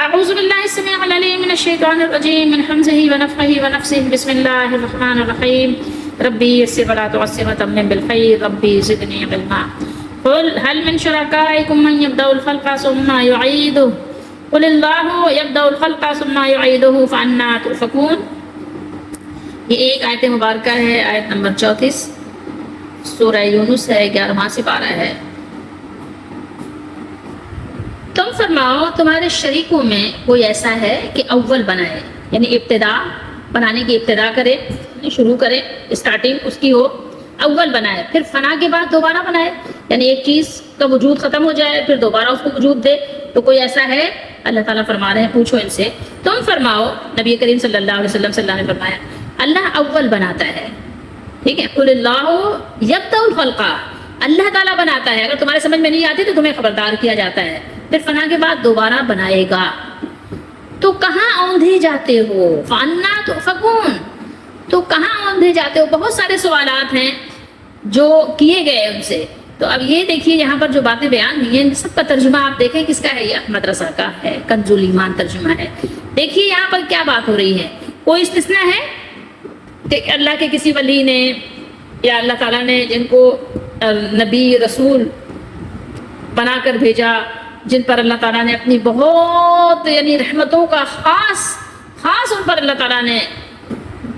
اعوذ باللہ السمیع العلیم من الشیطان الرجیم من حمزہ ونفخہ ونفثہ بسم اللہ الرحمن الرحیم ربی یسر ولا تعسر وتمم بالخیر ربی زدنی علما قل هل من شرکائکم من یبدأ الخلق ثم یعیدہ قل اللہ یبدأ الخلق ثم یعیدہ فأنی تؤفکون۔ یہ ایک آیت مبارکہ ہے، آیت نمبر 34 سورہ یونس ہے، 11واں سپارہ ہے۔ تم فرماؤ تمہارے شریکوں میں کوئی ایسا ہے کہ اول بنائے، یعنی ابتدا بنانے کی ابتدا کرے، شروع کرے، اسٹارٹنگ اس کی ہو، اول بنائے، پھر فنا کے بعد دوبارہ بنائے، یعنی ایک چیز کا وجود ختم ہو جائے پھر دوبارہ اس کو وجود دے، تو کوئی ایسا ہے؟ اللہ تعالیٰ فرما رہے ہیں پوچھو ان سے۔ تم فرماؤ، نبی کریم صلی اللہ علیہ وسلم صلی اللہ نے فرمایا اللہ اول بناتا ہے، ٹھیک ہے، قل اللہ یبدأ الخلق، اللہ تعالیٰ بناتا ہے، اگر تمہارے سمجھ میں نہیں آتی تو تمہیں خبردار کیا جاتا ہے، پھر فنا کے بعد دوبارہ بنائے گا، تو کہاں اوندھے جاتے ہو؟ فَأَنَّىٰ تُؤْفَكُونَ، تو کہاں اوندھے جاتے ہو؟ بہت سارے سوالات ہیں جو کیے گئے ان سے، تو اب یہ دیکھیے یہاں پر جو باتیں بیان ہوئی ہیں سب کا ترجمہ آپ دیکھیں کس کا ہے، یہ مدرسہ کا ہے، کنز الایمان ترجمہ ہے۔ دیکھیے یہاں پر کیا بات ہو رہی ہے، کوئی استثناء ہے کہ اللہ کے کسی ولی نے یا اللہ تعالیٰ نے جن کو نبی رسول بنا کر بھیجا، جن پر اللہ تعالیٰ نے اپنی بہت یعنی رحمتوں کا خاص ان پر اللہ تعالیٰ نے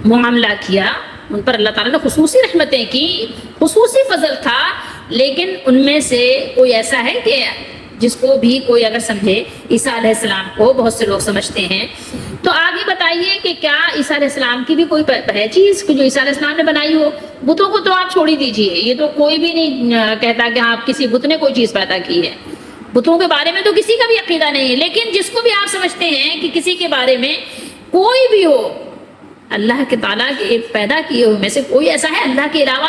معاملہ کیا، ان پر اللہ تعالیٰ نے خصوصی رحمتیں کی، خصوصی فضل تھا، لیکن ان میں سے کوئی ایسا ہے کہ جس کو بھی کوئی اگر سمجھے، عیسیٰ علیہ السلام کو بہت سے لوگ سمجھتے ہیں، تو آگے بتائیے کہ کیا عیسیٰ علیہ السلام کی بھی کوئی ہے چیز جو عیسیٰ علیہ السلام نے بنائی ہو؟ بتوں کو تو آپ چھوڑ ہی دیجیے، یہ تو کوئی بھی نہیں کہتا کہ ہاں کسی بت نے کوئی چیز پیدا کی ہے، بتوں کے بارے میں تو کسی کا بھی عقیدہ نہیں ہے، لیکن جس کو بھی آپ سمجھتے ہیں کہ کسی کے بارے میں کوئی بھی ہو اللہ کے تعالیٰ کے پیدا کیے ہوئے میں سے کوئی ایسا ہے اللہ کے علاوہ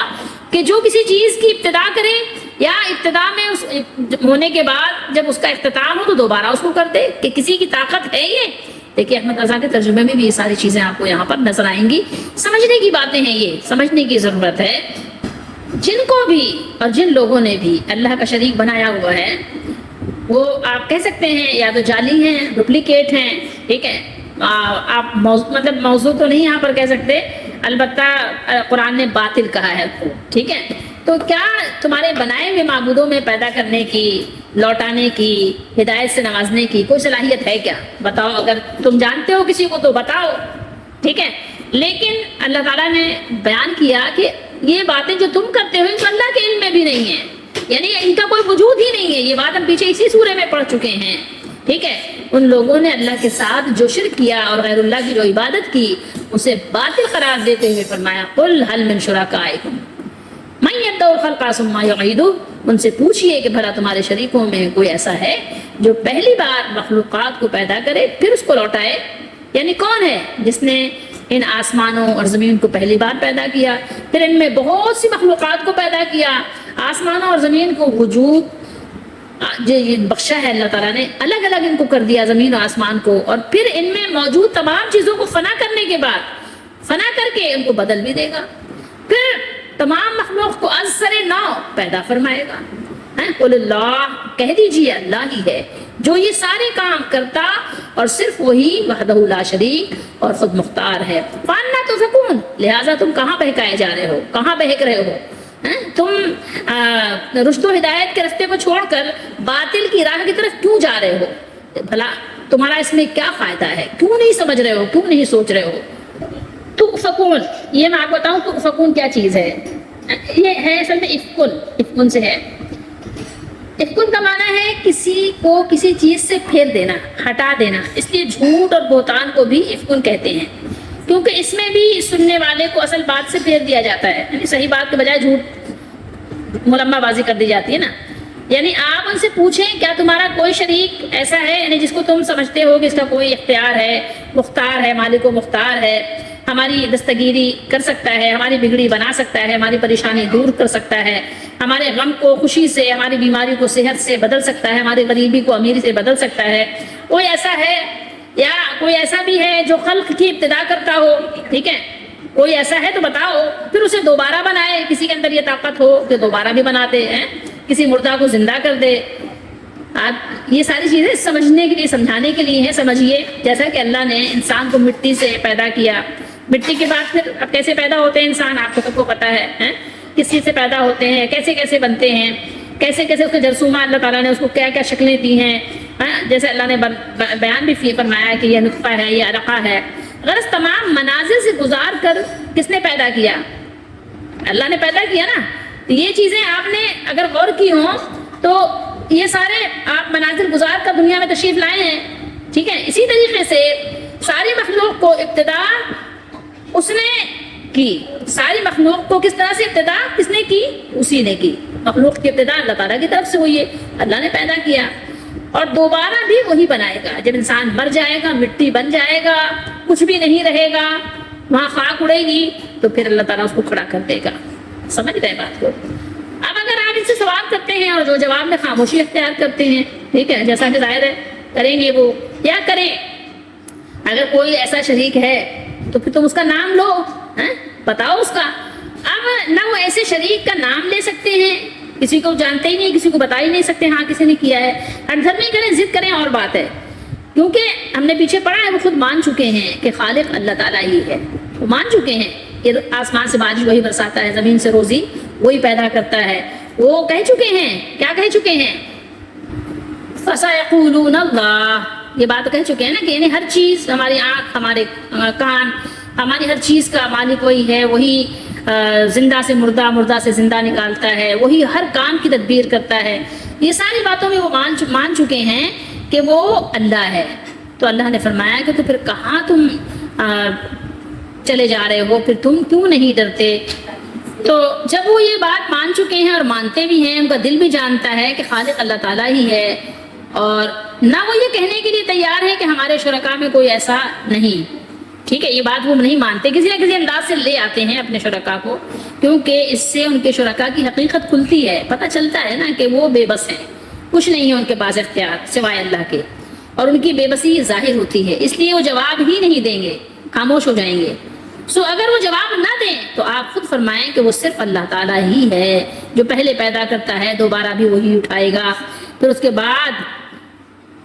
کہ جو کسی چیز کی ابتدا کرے یا ابتدا میں اس ہونے کے بعد جب اس کا اختتام ہو تو دوبارہ اس کو کر دے، کہ کسی کی طاقت ہے یہ؟ دیکھیے احمد رضا کے ترجمے میں بھی یہ ساری چیزیں آپ کو یہاں پر نظر آئیں گی، سمجھنے کی باتیں ہیں، یہ سمجھنے کی ضرورت ہے۔ جن کو بھی اور جن لوگوں نے بھی اللہ کا شریک بنایا ہوا ہے وہ آپ کہہ سکتے ہیں یا تو جعلی ہیں، ڈپلیکیٹ ہیں، ٹھیک ہے، آپ مطلب موضوع تو نہیں یہاں پر کہہ سکتے، البتہ قرآن نے باطل کہا ہے، ٹھیک ہے، تو کیا تمہارے بنائے ہوئے معبودوں میں پیدا کرنے کی، لوٹانے کی، ہدایت سے نوازنے کی کوئی صلاحیت ہے کیا؟ بتاؤ، اگر تم جانتے ہو کسی کو تو بتاؤ، ٹھیک ہے، لیکن اللہ تعالیٰ نے بیان کیا کہ یہ باتیں جو تم کرتے ہو ان کو اللہ کے علم میں بھی نہیں ہیں، یعنی ان کا کوئی وجود ہی نہیں ہے، یہ بات ہم پیچھے اسی سورے میں پڑھ چکے ہیں، ٹھیک ہے۔ ان لوگوں نے اللہ کے ساتھ جو شرک کیا اور غیر اللہ کی جو عبادت کی اسے باطل قرار دیتے ہوئے فرمایا قل هل من شرکائکم من یبدأ الخلق ثم یعیدہ، ان سے پوچھئے کہ بھلا تمہارے شریکوں میں کوئی ایسا ہے جو پہلی بار مخلوقات کو پیدا کرے پھر اس کو لوٹائے، یعنی کون ہے جس نے ان آسمانوں اور زمین کو پہلی بار پیدا کیا، پھر ان میں بہت سی مخلوقات کو پیدا کیا، آسمانوں اور زمین کو وجود جو بخشا ہے اللہ تعالیٰ نے، الگ الگ ان کو کر دیا زمین و آسمان کو، اور پھر ان میں موجود تمام چیزوں کو فنا کرنے کے بعد فنا کر کے ان کو بدل بھی دے گا، پھر تمام مخلوق کو از سر نو پیدا فرمائے گا۔ قل اللہ، کہہ دیجیے اللہ ہی ہے جو یہ سارے کام کرتا اور صرف وہی وحدہ لا شریک اور خود مختار ہے۔ فَأَنَّىٰ تُؤْفَكُونَ، لہٰذا تم کہاں بہکائے جا رہے ہو، کہاں بہک رہے ہو؟ تم رشد و ہدایت کے رستے کو چھوڑ کر باطل کی راہ کی طرف کیوں جا رہے ہو؟ بھلا تمہارا اس میں کیا فائدہ ہے؟ کیوں نہیں سمجھ رہے ہو، کیوں نہیں سوچ رہے ہو؟ تؤفکون، یہ میں آپ کو بتاؤں تؤفکون کیا چیز ہے، یہ ہے اصل میں افکن سے ہے۔ افکن کا معنی ہے کسی کو کسی چیز سے پھیر دینا، ہٹا دینا، اس لیے جھوٹ اور بہتان کو بھی افکن کہتے ہیں، کیونکہ اس میں بھی سننے والے کو اصل بات سے پھیر دیا جاتا ہے، یعنی صحیح بات کے بجائے جھوٹ ملمہ بازی کر دی جاتی ہے نا، یعنی آپ ان سے پوچھیں کیا تمہارا کوئی شریک ایسا ہے یعنی جس کو تم سمجھتے ہو کہ اس کا کوئی اختیار ہے، مختار ہے، مالک و مختار ہے، ہماری دستگیری کر سکتا ہے، ہماری بگڑی بنا سکتا ہے، ہماری پریشانی دور کر سکتا ہے، ہمارے غم کو خوشی سے، ہماری بیماری کو صحت سے بدل سکتا ہے، ہماری غریبی کو امیری سے بدل سکتا ہے، کوئی ایسا ہے؟ یا کوئی ایسا بھی ہے جو خلق کی ابتدا کرتا ہو، ٹھیک ہے، کوئی ایسا ہے تو بتاؤ، پھر اسے دوبارہ بنائے، کسی کے اندر یہ طاقت ہو کہ دوبارہ بھی بنا دے، کسی مردہ کو زندہ کر دے، آپ یہ ساری چیزیں سمجھنے کے لیے، سمجھانے کے لیے ہیں. سمجھیے جیسا کہ اللہ نے انسان کو مٹی سے پیدا کیا، مٹی کے بعد پھر اب کیسے پیدا ہوتے ہیں انسان، آپ کو سب کو پتہ ہے کس چیز سے پیدا ہوتے ہیں، کیسے کیسے بنتے ہیں، کیسے کیسے اس کے جرثومہ اللہ تعالیٰ نے اس کو کیا کیا شکلیں دی ہیں. جیسے اللہ نے بیان بھی فرمایا کہ یہ نطفہ ہے، یہ علقہ ہے. غرض تمام مناظر سے گزار کر کس نے پیدا کیا؟ اللہ نے پیدا کیا نا. تو یہ چیزیں آپ نے اگر غور کی ہوں تو یہ سارے آپ مناظر گزار کر دنیا میں تشریف لائے ہیں. ٹھیک ہے، اسی طریقے سے ساری مخلوق کو ابتدا اس نے کی. ساری مخلوق کو کس طرح سے ابتدا کس نے کی؟ اسی نے کی. مخلوق کی ابتدا اللہ تعالیٰ کی طرف سے ہوئی ہے، اللہ نے پیدا کیا، اور دوبارہ بھی وہی بنائے گا. جب انسان مر جائے گا، مٹی بن جائے گا، کچھ بھی نہیں رہے گا، وہاں خاک اڑے گی، تو پھر اللہ تعالیٰ اس کو کھڑا کر دے گا. سمجھ رہے بات کو؟ اب اگر آپ ان سے سوال کرتے ہیں اور جو جواب میں خاموشی اختیار کرتے ہیں، ٹھیک ہے، جیسا کہ ظاہر ہے کریں گے وہ یا کریں، اگر کوئی ایسا شریک ہے تو پھر تم اس کا نام لو، بتاؤ اس کا. اب نہ وہ ایسے شریک کا نام لے سکتے ہیں، کسی کو جانتے ہی نہیں، کسی کو بتا ہی نہیں سکتے ہاں کسی نے کیا ہے. ہٹ دھرمی کریں، ضد کریں اور بات ہے، کیونکہ ہم نے پیچھے پڑھا ہے وہ خود مان چکے ہیں کہ خالق اللہ تعالیٰ ہی ہے. وہ مان چکے ہیں کہ آسمان سے بارش وہی برساتا ہے، زمین سے روزی وہی پیدا کرتا ہے. وہ کہہ چکے ہیں، کیا کہہ چکے ہیں؟ فَسَيَقُولُونَ اللَّهُ، یہ بات کہہ چکے ہیں نا کہ یعنی ہر چیز، ہماری آنکھ، ہمارے کان، ہماری ہر چیز کا مالک وہی ہے. وہی زندہ سے مردہ، مردہ سے زندہ نکالتا ہے، وہی ہر کام کی تدبیر کرتا ہے. یہ ساری باتوں میں وہ مان چکے ہیں کہ وہ اللہ ہے. تو اللہ نے فرمایا کہ تو پھر کہاں تم چلے جا رہے ہو، پھر تم کیوں نہیں ڈرتے؟ تو جب وہ یہ بات مان چکے ہیں اور مانتے بھی ہیں، ان کا دل بھی جانتا ہے کہ خالق اللہ تعالیٰ ہی ہے، اور نہ وہ یہ کہنے کے لیے تیار ہے کہ ہمارے شرکاء میں کوئی ایسا نہیں. ٹھیک ہے، یہ بات وہ نہیں مانتے، کسی نہ کسی انداز سے لے آتے ہیں اپنے شرکاء کو، کیونکہ اس سے ان کے شرکاء کی حقیقت کھلتی ہے. پتہ چلتا ہے نا کہ وہ بے بس ہیں، کچھ نہیں ہے ان کے پاس اختیار سوائے اللہ کے، اور ان کی بے بسی ظاہر ہوتی ہے. اس لیے وہ جواب ہی نہیں دیں گے، خاموش ہو جائیں گے. اگر وہ جواب نہ دیں تو آپ خود فرمائیں کہ وہ صرف اللہ تعالیٰ ہی ہے جو پہلے پیدا کرتا ہے، دوبارہ بھی وہی اٹھائے گا. پھر اس کے بعد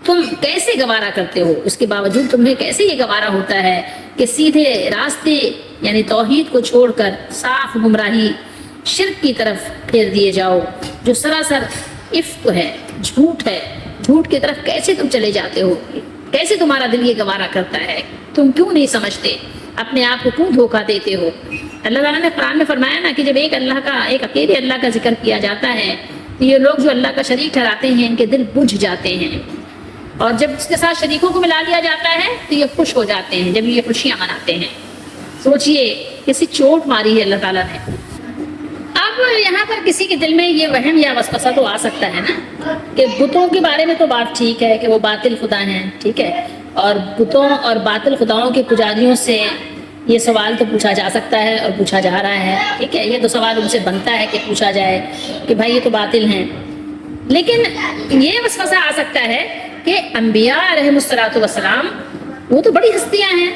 تم کیسے گوارا کرتے ہو، اس کے باوجود تمہیں کیسے یہ گوارا ہوتا ہے کہ سیدھے راستے یعنی توحید کو چھوڑ کر صاف گمراہی، شرک کی طرف پھیر دیے جاؤ، جو سراسر افک ہے، جھوٹ ہے. جھوٹ کی طرف کیسے تم چلے جاتے ہو؟ کیسے تمہارا دل یہ گوارا کرتا ہے؟ تم کیوں نہیں سمجھتے؟ اپنے آپ کو کیوں دھوکہ دیتے ہو؟ اللہ تعالیٰ نے قرآن میں فرمایا نا کہ جب ایک اکیلے اللہ کا ذکر کیا جاتا ہے تو یہ لوگ جو اللہ کا شریک ٹھہراتے ہیں ان کے دل بجھ جاتے ہیں، اور جب اس کے ساتھ شریکوں کو ملا دیا جاتا ہے تو یہ خوش ہو جاتے ہیں، جب یہ خوشیاں مناتے ہیں. سوچئے کیسی چوٹ ماری ہے اللہ تعالیٰ نے. اب یہاں پر کسی کے دل میں یہ وہم یا وسوسہ تو آ سکتا ہے نا کہ بتوں کے بارے میں تو بات ٹھیک ہے کہ وہ باطل خدا ہیں، ٹھیک ہے، اور بتوں اور باطل خداؤں کے پجاریوں سے یہ سوال تو پوچھا جا سکتا ہے اور پوچھا جا رہا ہے. ٹھیک ہے، یہ تو سوال ان سے بنتا ہے کہ پوچھا جائے کہ بھائی یہ تو باطل ہیں. لیکن یہ وسوسہ آ سکتا ہے کہ انبیاء علیہ الصلوۃ والسلام وہ تو بڑی ہستیاں ہیں،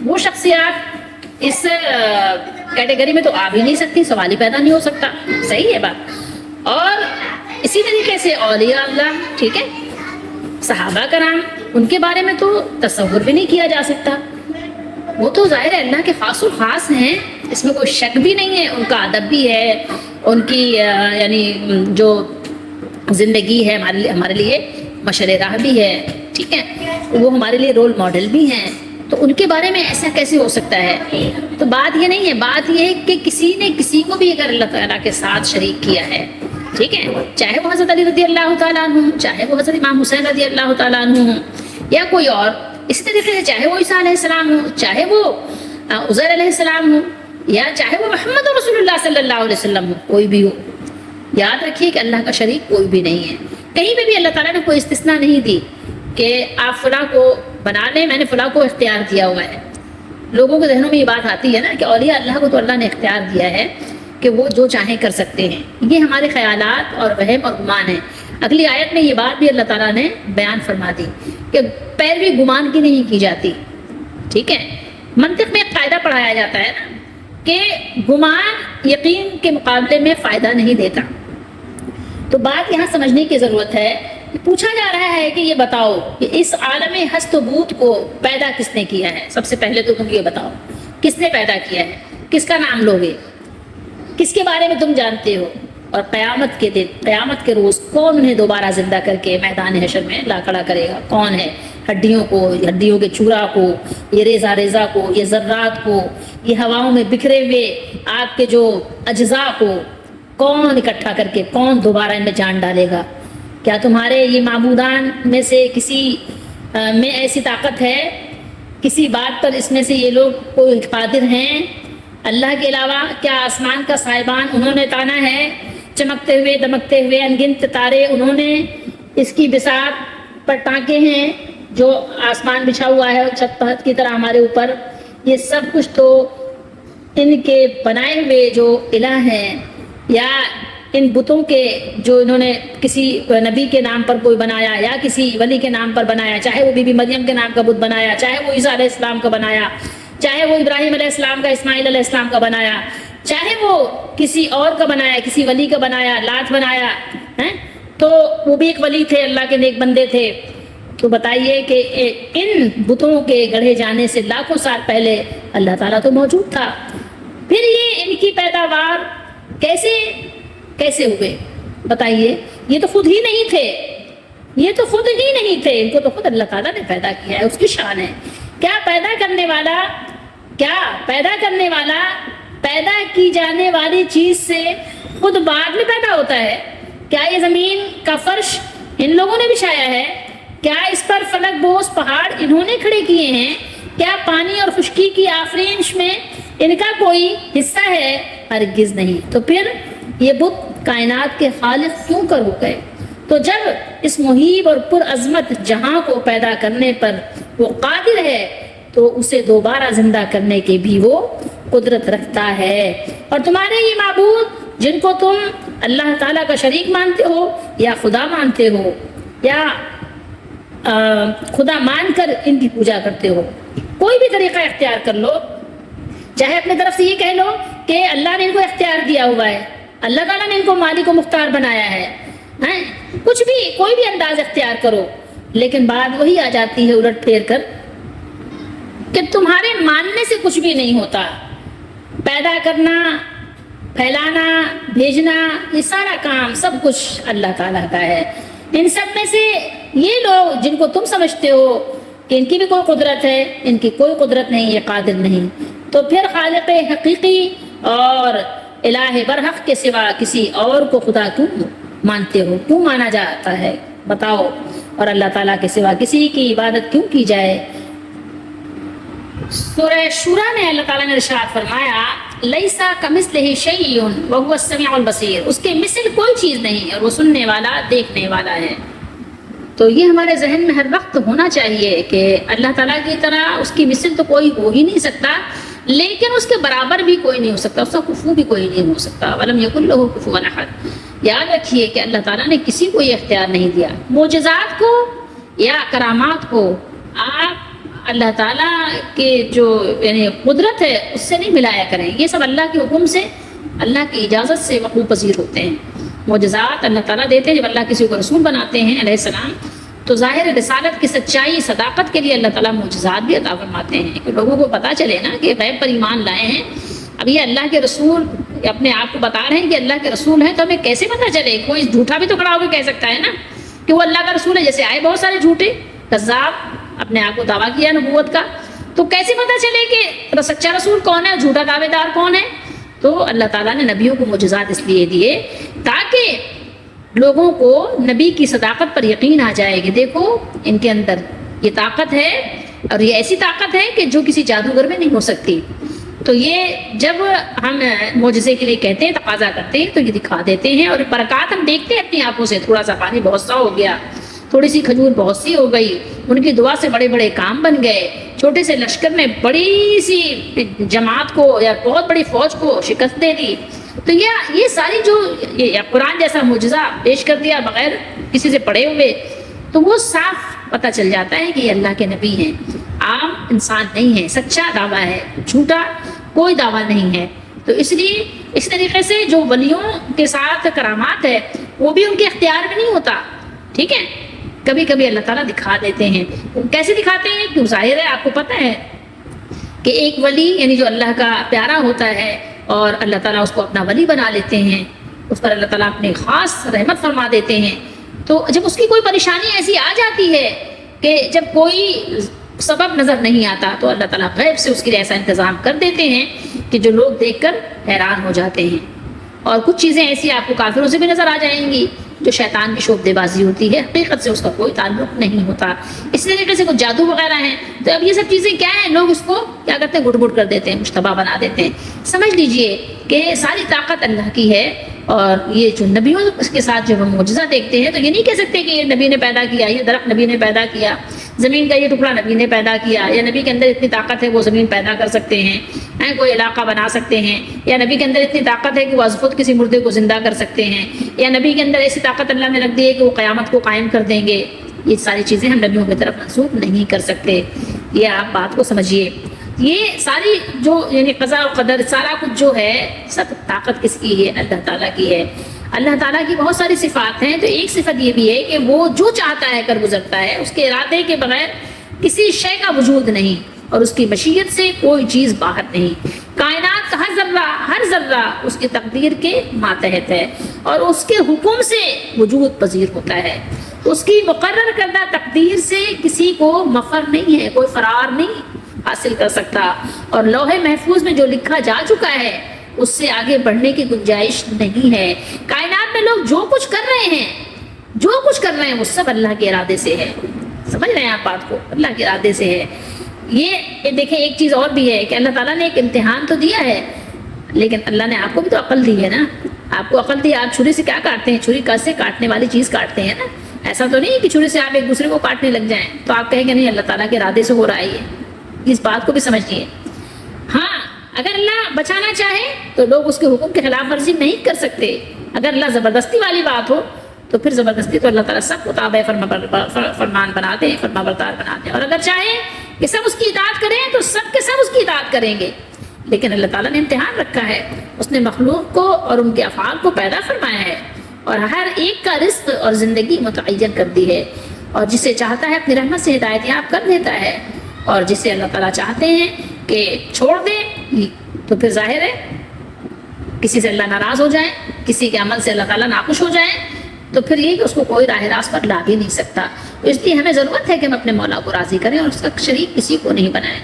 وہ شخصیات اس کیٹیگری میں تو آ بھی نہیں سکتی، سوال ہی پیدا نہیں ہو سکتا. صحیح ہے بات. اور اسی طریقے سے اولیاء اللہ، ٹھیک ہے، صحابہ کرام، ان کے بارے میں تو تصور بھی نہیں کیا جا سکتا. وہ تو ظاہر ہے اللہ کے خاص الخاص ہیں، اس میں کوئی شک بھی نہیں ہے. ان کا ادب بھی ہے، ان کی یعنی جو زندگی ہے ہمارے لیے مشر راہ بھی ہے، ٹھیک ہے، وہ ہمارے لیے رول ماڈل بھی ہیں. تو ان کے بارے میں ایسا کیسے ہو سکتا ہے؟ تو بات یہ نہیں ہے، بات یہ ہے کہ کسی نے کسی کو بھی اگر اللہ تعالیٰ کے ساتھ شریک کیا ہے، ٹھیک ہے، چاہے وہ حضرت علی رضی اللہ تعالیٰ عنہ، چاہے وہ حضرت امام حسین رضی اللہ تعالیٰ عنہ یا کوئی اور، اسی طریقے سے چاہے وہ عیسیٰ علیہ السلام ہو، چاہے وہ عزیر علیہ السلام ہو، یا چاہے وہ محمد رسول اللہ صلی اللہ علیہ وسلم ہو، کوئی بھی ہو، یاد رکھیے کہ اللہ کا شریک کوئی بھی نہیں ہے. کہیں پہ بھی اللہ تعالیٰ نے کوئی استثناء نہیں دی کہ آپ فلاں کو بنا لیں، میں نے فلاں کو اختیار دیا ہوا ہے. لوگوں کے ذہنوں میں یہ بات آتی ہے نا کہ اولیاء اللہ کو تو اللہ نے اختیار دیا ہے کہ وہ جو چاہیں کر سکتے ہیں. یہ ہمارے خیالات اور وہم اور گمان ہیں. اگلی آیت میں یہ بات بھی اللہ تعالیٰ نے بیان فرما دی کہ پیروی گمان کی نہیں کی جاتی. ٹھیک ہے، منطق میں ایک قاعدہ پڑھایا جاتا ہے نا کہ گمان یقین کے مقابلے میں فائدہ نہیں دیتا. تو بات یہاں سمجھنے کی ضرورت ہے پوچھا جا رہا ہے کہ یہ بتاؤ کہ اس عالم ہست و بود کو پیدا کس نے کیا ہے؟ سب سے پہلے تو تم یہ بتاؤ کس نے پیدا کیا ہے، کس کا نام لوگے، کس کے بارے میں تم جانتے ہو، اور قیامت کے دن، قیامت کے روز کون انہیں دوبارہ زندہ کر کے میدان حشر میں لا کھڑا کرے گا؟ کون ہے؟ ہڈیوں کو، ہڈیوں کے چورا کو، یہ ریزہ ریزہ کو، یہ ذرات کو، یہ ہواؤں میں بکھرے ہوئے آپ کے جو اجزاء کو کون اکٹھا کر کے کون دوبارہ ان میں جان ڈالے گا؟ کیا تمہارے یہ معبودان میں سے کسی میں ایسی طاقت ہے، کسی بات پر اس میں سے یہ لوگ کوئی قادر ہیں اللہ کے علاوہ؟ کیا آسمان کا سائبان انہوں نے تانا ہے، چمکتے ہوئے دمکتے ہوئے انگنت تارے انہوں نے اس کی بساط پر ٹانکے ہیں جو آسمان بچھا ہوا ہے چھت پہت کی طرح ہمارے اوپر؟ یہ سب کچھ تو ان کے بنائے ہوئے جو الہ ہیں، یا ان بتوں کے جو انہوں نے کسی نبی کے نام پر کوئی بنایا یا کسی ولی کے نام پر بنایا، چاہے وہ بی بی مریم کے نام کا بت بنایا، چاہے وہ عیسیٰ علیہ السلام کا بنایا، چاہے وہ ابراہیم علیہ السلام کا، اسماعیل علیہ السلام کا بنایا، چاہے وہ کسی اور کا بنایا، کسی ولی کا بنایا، لات بنایا ہیں، تو وہ بھی ایک ولی تھے، اللہ کے نیک بندے تھے۔ تو بتائیے کہ ان بتوں کے گڑھے جانے سے لاکھوں سال پہلے اللہ تعالیٰ تو موجود تھا، پھر یہ ان کی پیداوار کیسے ہوئے؟ بتائیے، یہ تو خود ہی نہیں تھے، یہ تو خود ہی نہیں تھے، ان کو تو خود اللہ تعالیٰ نے پیدا کیا ہے، اس کی شان ہے۔ کیا پیدا کرنے والا پیدا کی جانے والی چیز سے خود بعد میں پیدا ہوتا ہے؟ کیا یہ زمین کا فرش ان لوگوں نے بچھایا ہے؟ کیا اس پر فلک بوس پہاڑ انہوں نے کھڑے کیے ہیں؟ کیا پانی اور خشکی کی آفرینش میں ان کا کوئی حصہ ہے؟ ہرگز نہیں۔ تو پھر یہ بت کائنات کے خالق کیوں کر ہو گئے؟ تو جب اس محیب اور پر عظمت جہاں کو پیدا کرنے پر وہ قادر ہے تو اسے دوبارہ زندہ کرنے کی بھی وہ قدرت رکھتا ہے۔ اور تمہارے یہ معبود جن کو تم اللہ تعالیٰ کا شریک مانتے ہو یا خدا مانتے ہو یا خدا مان کر ان کی پوجا کرتے ہو، کوئی بھی طریقہ اختیار کر لو، چاہے اپنے طرف سے یہ کہہ لو کہ اللہ نے ان کو اختیار دیا ہوا ہے، اللہ تعالیٰ نے ان کو مالک و مختار بنایا ہے، کچھ بھی کوئی بھی انداز اختیار کرو، لیکن بات وہی آ جاتی ہے الٹ پھیر کر کہ تمہارے ماننے سے کچھ بھی نہیں ہوتا۔ پیدا کرنا، پھیلانا، بھیجنا، یہ سارا کام سب کچھ اللہ تعالیٰ کا ہے۔ ان سب میں سے یہ لوگ جن کو تم سمجھتے ہو کہ ان کی بھی کوئی قدرت ہے، ان کی کوئی قدرت نہیں، یہ قادر نہیں، تو پھر خالق حقیقی اور الہ برحق کے سوا کسی اور کو خدا کیوں مانتے ہو؟ کیوں مانا جاتا ہے بتاؤ؟ اور اللہ تعالیٰ کے سوا کسی کی عبادت کیوں کی جائے؟ سورہ شورا میں اللہ تعالیٰ نے ارشاد فرمایا لیسا کمثلہ شیء وہو السمیع البصیر، اس کے مثل کوئی چیز نہیں اور وہ سننے والا دیکھنے والا ہے۔ تو یہ ہمارے ذہن میں ہر وقت ہونا چاہیے کہ اللہ تعالیٰ کی طرح اس کی مثل تو کوئی ہو ہی نہیں سکتا، لیکن اس کے برابر بھی کوئی نہیں ہو سکتا، اس کا کفو بھی کوئی نہیں ہو سکتا۔ وَلَمْ يَكُنْ لَهُ كُفُوًا أَحَدٌ۔ یاد رکھیے کہ اللہ تعالیٰ نے کسی کو یہ اختیار نہیں دیا۔ معجزات کو یا کرامات کو آپ اللہ تعالیٰ کے جو یعنی قدرت ہے اس سے نہیں ملایا کریں، یہ سب اللہ کے حکم سے، اللہ کی اجازت سے وقوع پذیر ہوتے ہیں۔ معجزات اللہ تعالیٰ دیتے ہیں، جب اللہ کسی کو رسول بناتے ہیں علیہ السلام تو ظاہر رسالت کی سچائی، صداقت کے لیے اللہ تعالیٰ معجزات بھی عطا فرماتے ہیں کہ لوگوں کو پتہ چلے نا کہ غیب پر ایمان لائے ہیں۔ اب یہ اللہ کے رسول اپنے آپ کو بتا رہے ہیں کہ اللہ کے رسول ہیں، تو ہمیں کیسے پتہ چلے؟ کوئی جھوٹا بھی تو کھڑا ہو کے کہہ سکتا ہے نا کہ وہ اللہ کا رسول ہے، جیسے آئے بہت سارے جھوٹے کذاب اپنے آپ کو دعویٰ کیا نبوت کا، تو کیسے پتہ چلے کہ سچا رسول کون ہے اور جھوٹا دعوے دار کون ہے؟ تو اللہ تعالیٰ نے نبیوں کو معجزات اس لیے دیے تاکہ لوگوں کو نبی کی صداقت پر یقین آ جائے کہ دیکھو ان کے اندر یہ طاقت ہے، اور یہ ایسی طاقت ہے کہ جو کسی جادوگر میں نہیں ہو سکتی۔ تو یہ جب ہم معجزے کے لیے کہتے ہیں، تقاضا کرتے ہیں، تو یہ دکھا دیتے ہیں، اور برکات ہم دیکھتے ہیں اپنی آنکھوں سے۔ تھوڑا سا پانی بہت سا ہو گیا، تھوڑی سی کھجور بہت سی ہو گئی، ان کی دعا سے بڑے بڑے کام بن گئے، چھوٹے سے لشکر نے بڑی سی جماعت کو یا بہت بڑی فوج کو شکست دے دی۔ تو یہ ساری جو قرآن جیسا معجزہ پیش کر دیا بغیر کسی سے پڑھے ہوئے، تو وہ صاف پتہ چل جاتا ہے کہ یہ اللہ کے نبی ہیں، عام انسان نہیں ہے، سچا دعویٰ ہے، جھوٹا کوئی دعویٰ نہیں ہے۔ تو اس لیے اس طریقے سے جو ولیوں کے ساتھ کرامات ہے وہ بھی ان کے اختیار میں نہیں ہوتا، ٹھیک ہے، کبھی کبھی اللہ تعالیٰ دکھا دیتے ہیں. کیسے دکھاتے ہیں؟ کیوں ظاہر ہے آپ کو پتہ ہے کہ ایک ولی یعنی جو اللہ کا پیارا ہوتا ہے اور اللہ تعالیٰ اس کو اپنا ولی بنا لیتے ہیں، اس پر اللہ تعالیٰ اپنے خاص رحمت فرما دیتے ہیں. تو جب اس کی کوئی پریشانی ایسی آ جاتی ہے کہ جب کوئی سبب نظر نہیں آتا تو اللہ تعالیٰ غیب سے اس کے لیے ایسا انتظام کر دیتے ہیں کہ جو لوگ دیکھ کر حیران ہو جاتے ہیں. اور کچھ چیزیں ایسی آپ کو کافروں سے بھی نظر آ جائیں گی جو شیطان کی شعبدے بازی ہوتی ہے، حقیقت سے اس کا کوئی تعلق نہیں ہوتا. اس طریقے سے کچھ جادو وغیرہ ہیں. تو اب یہ سب چیزیں کیا ہیں، لوگ اس کو کیا کرتے ہیں، گڑ گڑ کر دیتے ہیں، مشتبہ بنا دیتے ہیں. سمجھ لیجئے کہ ساری طاقت اللہ کی ہے. اور یہ جو نبیوں اس کے ساتھ جب ہم معجزہ دیکھتے ہیں تو یہ نہیں کہہ سکتے کہ یہ نبی نے پیدا کیا، یہ درخت نبی نے پیدا کیا، زمین کا یہ ٹکڑا نبی نے پیدا کیا، یا نبی کے اندر اتنی طاقت ہے وہ زمین پیدا کر سکتے ہیں، کوئی علاقہ بنا سکتے ہیں، یا نبی کے اندر اتنی طاقت ہے کہ وہ از خود کسی مردے کو زندہ کر سکتے ہیں، یا نبی کے اندر ایسی طاقت اللہ نے رکھ دی ہے کہ وہ قیامت کو قائم کر دیں گے. یہ ساری چیزیں ہم نبیوں کی طرف منسوخ نہیں کر سکتے. یہ آپ بات کو سمجھیے. یہ ساری جو یعنی قضاء و قدر سارا کچھ جو ہے سب طاقت کس کی ہے؟ اللہ تعالیٰ کی ہے. اللہ تعالیٰ کی بہت ساری صفات ہیں. تو ایک صفت یہ بھی ہے کہ وہ جو چاہتا ہے کر گزرتا ہے، اس کے ارادے کے بغیر کسی شے کا وجود نہیں، اور اس کی مشیت سے کوئی چیز باہر نہیں. کائنات کا ہر ذرہ اس کی تقدیر کے ماتحت ہے، اور اس کے حکم سے وجود پذیر ہوتا ہے. اس کی مقرر کردہ تقدیر سے کسی کو مفر نہیں ہے، کوئی فرار نہیں حاصل کر سکتا. اور لوح محفوظ میں جو لکھا جا چکا ہے اس سے آگے بڑھنے کی گنجائش نہیں ہے. کائنات میں لوگ جو کچھ کر رہے ہیں وہ سب اللہ کے ارادے سے ہے. سمجھ رہے ہیں آپ بات کو؟ اللہ کے ارادے سے ہے. یہ دیکھیں ایک چیز اور بھی ہے کہ اللہ تعالیٰ نے ایک امتحان تو دیا ہے، لیکن اللہ نے آپ کو بھی تو عقل دی ہے نا. آپ کو عقل دی. آپ چھری سے کیا کاٹتے ہیں؟ چھری سے کاٹنے والی چیز کاٹتے ہیں نا. ایسا تو نہیں کہ چھری سے آپ ایک دوسرے کو کاٹنے لگ جائیں تو آپ کہیں کہ نہیں اللہ تعالیٰ کے ارادے سے ہو رہا ہے. یہ اس بات کو بھی سمجھیے. ہاں اگر اللہ بچانا چاہے تو لوگ اس کے حکم کے خلاف ورزی نہیں کر سکتے. اگر اللہ زبردستی والی بات ہو تو پھر زبردستی تو اللہ تعالیٰ سب کو تابع فرمان بنا دیں، فرما بردار بنا دیں. اور اگر چاہے کہ سب اس کی اطاعت کریں تو سب کے سب اس کی اطاعت کریں گے. لیکن اللہ تعالیٰ نے امتحان رکھا ہے. اس نے مخلوق کو اور ان کے افعال کو پیدا فرمایا ہے، اور ہر ایک کا رزق اور زندگی متعین کر دی ہے. اور جسے چاہتا ہے اپنی رحمت سے ہدایت یاب کر دیتا ہے، اور جسے اللہ تعالیٰ چاہتے ہیں کہ چھوڑ دے تو پھر ظاہر ہے کسی سے اللہ ناراض ہو جائیں، کسی کے عمل سے اللہ تعالیٰ ناخوش ہو جائیں تو پھر یہ کہ اس کو کوئی راہ راست پر لا بھی نہیں سکتا. تو اس لیے ہمیں ضرورت ہے کہ ہم اپنے مولا کو راضی کریں اور اس کا شریک کسی کو نہیں بنائیں.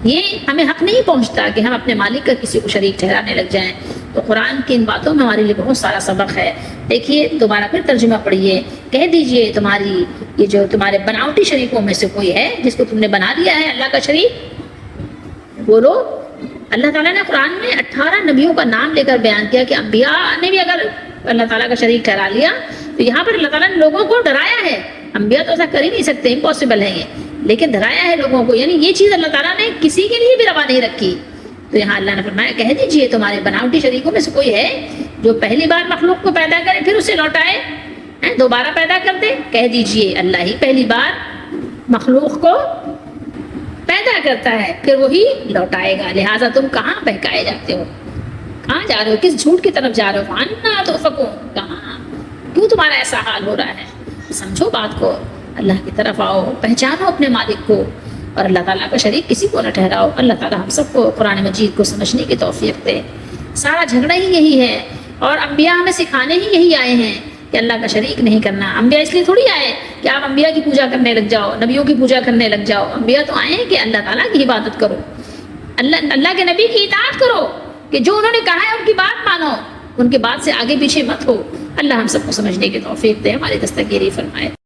یہ ہمیں حق نہیں پہنچتا کہ ہم اپنے مالک کا کسی کو شریک ٹھہرانے لگ جائیں. تو قرآن کی ان باتوں میں ہمارے لیے بہت سارا سبق ہے. دیکھیے دوبارہ پھر ترجمہ پڑھیے. کہہ دیجئے تمہاری یہ جو تمہارے بناوٹی شریکوں میں سے کوئی ہے جس کو تم نے بنا دیا ہے اللہ کا شریک. بولو. اللہ تعالیٰ نے قرآن میں 18 نبیوں کا نام لے کر بیان کیا کہ انبیاء نے بھی اگر اللہ تعالیٰ کا شریک ٹھہرا لیا تو یہاں پر اللہ تعالیٰ نے لوگوں کو ڈرایا ہے. انبیاء تو ایسا کر ہی نہیں سکتے، امپاسبل ہے یہ، لیکن ڈرایا ہے لوگوں کو. یعنی یہ چیز اللہ تعالیٰ نے کسی کے لیے بھی روا نہیں رکھی. تو یہاں اللہ نے فرمایا کہہ دیجئے تمہارے بناوٹی شریکوں میں سے کوئی ہے جو پہلی بار مخلوق کو پیدا کرے پھر اسے لوٹائے، دوبارہ پیدا کر دے. کہہ دیجئے اللہ ہی پہلی بار مخلوق کو پیدا کرتا ہے پھر وہی لوٹائے گا. لہٰذا تم کہاں بہکائے جاتے ہو؟ کہاں جا رہے ہو؟ کس جھوٹ کی طرف جا رہے ہو؟ انا تؤفکون. کہاں کیوں تمہارا ایسا حال ہو رہا ہے؟ سمجھو بات کو، اللہ کی طرف آؤ، پہچانو اپنے مالک کو، اور اللہ تعالیٰ کا شریک کسی کو نہ ٹھہراؤ. اللہ تعالیٰ ہم سب کو قرآن مجید کو سمجھنے کی توفیق دے. سارا جھگڑا ہی یہی ہے، اور انبیاء ہمیں سکھانے ہی یہی آئے ہیں کہ اللہ کا شریک نہیں کرنا. انبیاء اس لیے تھوڑی آئے کہ آپ انبیاء کی پوجا کرنے لگ جاؤ، نبیوں کی پوجا کرنے لگ جاؤ. انبیاء تو آئے ہیں کہ اللہ تعالیٰ کی عبادت کرو، اللہ کے نبی کی اطاعت کرو، کہ جو انہوں نے کہا ہے ان کی بات مانو، ان کے بات سے آگے پیچھے مت ہو. اللہ ہم سب کو سمجھنے کی توفیق دے، ہماری دستگیری فرمائے.